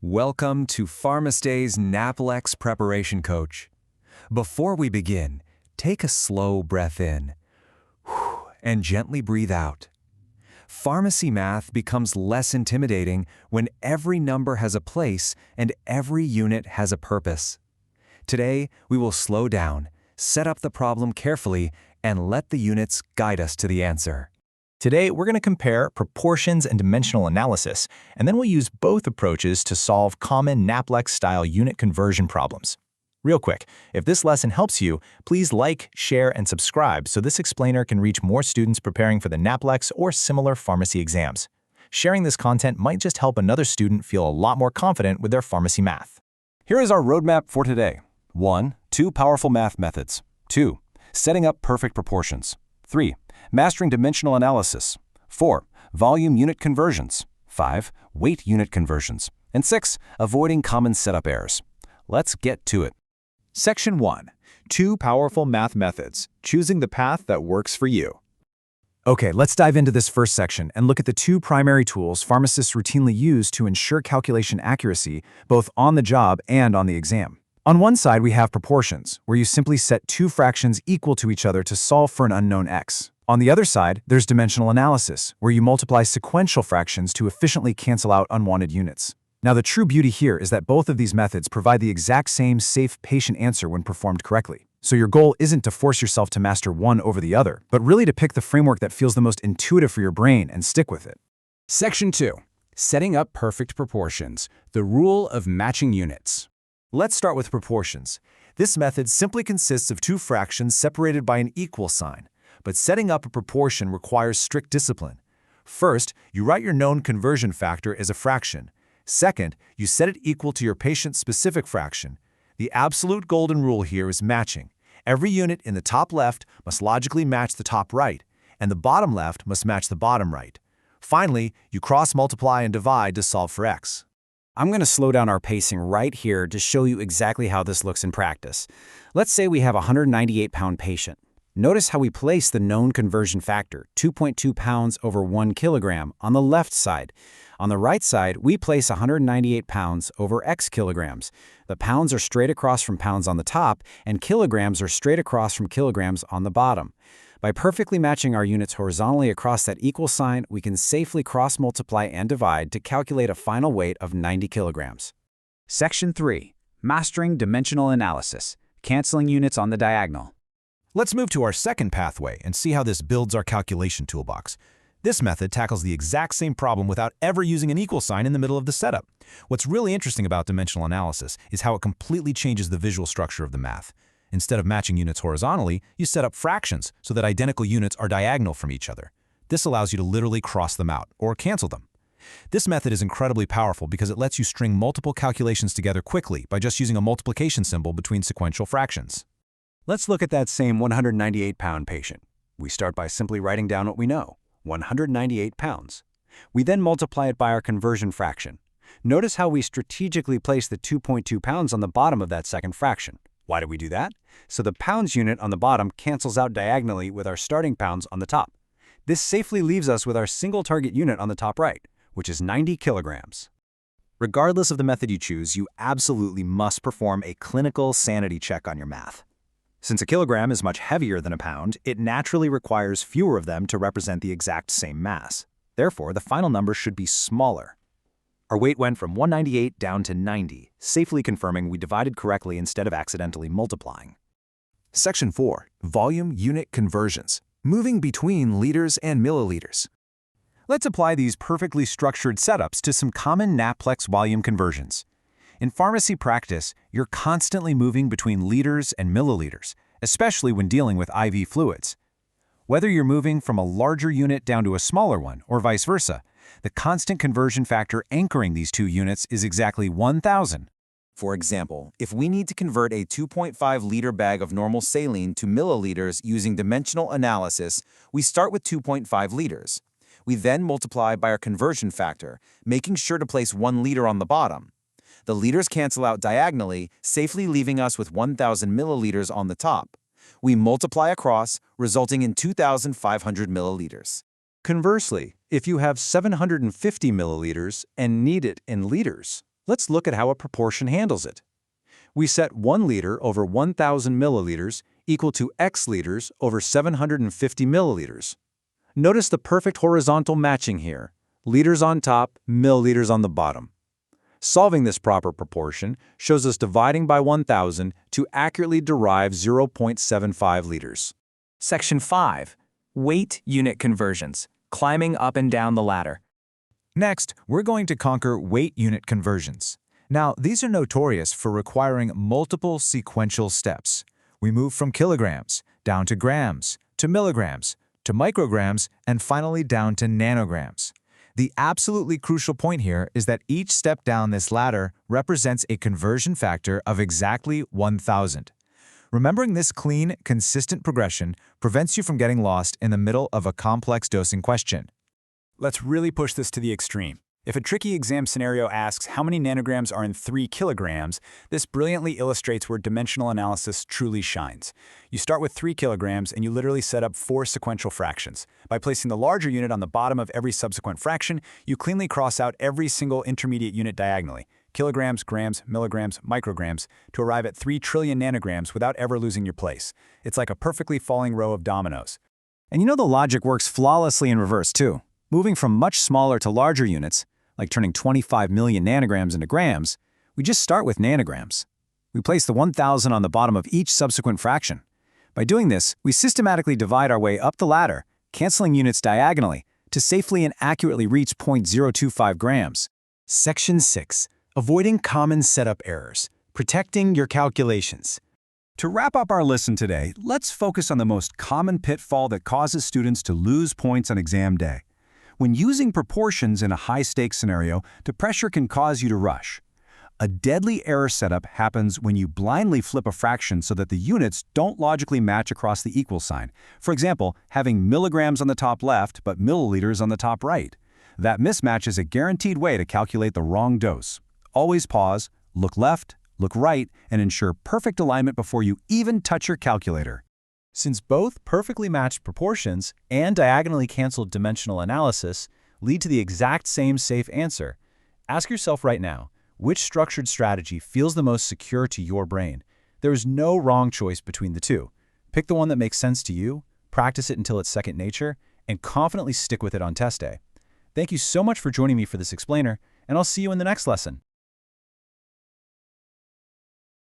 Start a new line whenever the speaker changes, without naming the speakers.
Welcome to Pharmaste NAPLEX Preparation Coach. Before we begin, take a slow breath in and gently breathe out. Pharmacy math becomes less intimidating when every number has a place and every unit has a purpose. Today, we will slow down, set up the problem carefully, and let the units guide us to the answer.
Today, we're going to compare proportions and dimensional analysis, and then we'll use both approaches to solve common NAPLEX-style unit conversion problems. Real quick, if this lesson helps you, please like, share, and subscribe so this explainer can reach more students preparing for the NAPLEX or similar pharmacy exams. Sharing this content might just help another student feel a lot more confident with their pharmacy math.
Here is our roadmap for today. 1. Two powerful math methods. 2. Setting up perfect proportions. 3. Mastering dimensional analysis. 4. Volume unit conversions. 5. Weight unit conversions. And 6. Avoiding common setup errors. Let's get to it.
Section 1. Two powerful math methods. Choosing the path that works for you. Okay, let's dive into this first section and look at the two primary tools pharmacists routinely use to ensure calculation accuracy, both on the job and on the exam. On one side, we have proportions, where you simply set two fractions equal to each other to solve for an unknown x. On the other side, there's dimensional analysis, where you multiply sequential fractions to efficiently cancel out unwanted units. Now, the true beauty here is that both of these methods provide the exact same safe patient answer when performed correctly. So your goal isn't to force yourself to master one over the other, but really to pick the framework that feels the most intuitive for your brain and stick with it.
Section 2. Setting up perfect proportions. The rule of matching units.
Let's start with proportions. This method simply consists of two fractions separated by an equal sign, but setting up a proportion requires strict discipline. First, you write your known conversion factor as a fraction. Second, you set it equal to your patient's specific fraction. The absolute golden rule here is matching. Every unit in the top left must logically match the top right, and the bottom left must match the bottom right. Finally, you cross-multiply and divide to solve for x.
I'm going to slow down our pacing right here to show you exactly how this looks in practice. Let's say we have a 198-pound patient. Notice how we place the known conversion factor, 2.2 pounds over 1 kilogram, on the left side. On the right side, we place 198 pounds over x kilograms. The pounds are straight across from pounds on the top, and kilograms are straight across from kilograms on the bottom. By perfectly matching our units horizontally across that equal sign, we can safely cross-multiply and divide to calculate a final weight of 90 kilograms. Section 3. Mastering dimensional analysis. Canceling units on the diagonal.
Let's move to our second pathway and see how this builds our calculation toolbox. This method tackles the exact same problem without ever using an equal sign in the middle of the setup. What's really interesting about dimensional analysis is how it completely changes the visual structure of the math. Instead of matching units horizontally, you set up fractions so that identical units are diagonal from each other. This allows you to literally cross them out, or cancel them. This method is incredibly powerful because it lets you string multiple calculations together quickly by just using a multiplication symbol between sequential fractions.
Let's look at that same 198-pound patient. We start by simply writing down what we know, 198 pounds. We then multiply it by our conversion fraction. Notice how we strategically place the 2.2 pounds on the bottom of that second fraction. Why do we do that? So the pounds unit on the bottom cancels out diagonally with our starting pounds on the top. This safely leaves us with our single target unit on the top right, which is 90 kilograms.
Regardless of the method you choose, you absolutely must perform a clinical sanity check on your math. Since a kilogram is much heavier than a pound, it naturally requires fewer of them to represent the exact same mass. Therefore, the final number should be smaller. Our weight went from 198 down to 90, safely confirming we divided correctly instead of accidentally multiplying.
Section 4. Volume unit conversions. Moving between liters and milliliters.
Let's apply these perfectly structured setups to some common NAPLEX volume conversions. In pharmacy practice, you're constantly moving between liters and milliliters, especially when dealing with IV fluids. Whether you're moving from a larger unit down to a smaller one, or vice versa, the constant conversion factor anchoring these two units is exactly 1,000.
For example, if we need to convert a 2.5-liter bag of normal saline to milliliters using dimensional analysis, we start with 2.5 liters. We then multiply by our conversion factor, making sure to place 1 liter on the bottom. The liters cancel out diagonally, safely leaving us with 1,000 milliliters on the top. We multiply across, resulting in 2,500 milliliters.
Conversely, if you have 750 milliliters and need it in liters, Let's look at how a proportion handles it. We set 1 liter over 1,000 milliliters equal to X liters over 750 milliliters. Notice the perfect horizontal matching here. Liters on top, milliliters on the bottom. Solving this proper proportion shows us dividing by 1,000 to accurately derive 0.75 liters.
Section 5. Weight unit conversions. Climbing up and down the ladder.
Next, we're going to conquer weight unit conversions. Now, these are notorious for requiring multiple sequential steps. We move from kilograms, down to grams, to milligrams, to micrograms, and finally down to nanograms. The absolutely crucial point here is that each step down this ladder represents a conversion factor of exactly 1,000. Remembering this clean, consistent progression prevents you from getting lost in the middle of a complex dosing question.
Let's really push this to the extreme. If a tricky exam scenario asks how many nanograms are in 3 kilograms, this brilliantly illustrates where dimensional analysis truly shines. You start with 3 kilograms and you literally set up 4 sequential fractions. By placing the larger unit on the bottom of every subsequent fraction, you cleanly cross out every single intermediate unit diagonally, kilograms, grams, milligrams, micrograms, to arrive at 3 trillion nanograms without ever losing your place. It's like a perfectly falling row of dominoes.
And you know the logic works flawlessly in reverse too. Moving from much smaller to larger units, like turning 25 million nanograms into grams, we just start with nanograms. We place the 1,000 on the bottom of each subsequent fraction. By doing this, we systematically divide our way up the ladder, canceling units diagonally, to safely and accurately reach 0.025 grams.
Section 6. Avoiding common setup errors. Protecting your calculations. To wrap up our lesson today, let's focus on the most common pitfall that causes students to lose points on exam day. When using proportions in a high-stakes scenario, the pressure can cause you to rush. A deadly error setup happens when you blindly flip a fraction so that the units don't logically match across the equal sign. For example, having milligrams on the top left but milliliters on the top right. That mismatch is a guaranteed way to calculate the wrong dose. Always pause, look left, look right, and ensure perfect alignment before you even touch your calculator.
Since both perfectly matched proportions and diagonally canceled dimensional analysis lead to the exact same safe answer, ask yourself right now, which structured strategy feels the most secure to your brain? There is no wrong choice between the two. Pick the one that makes sense to you, practice it until it's second nature, and confidently stick with it on test day. Thank you so much for joining me for this explainer, and I'll see you in the next lesson.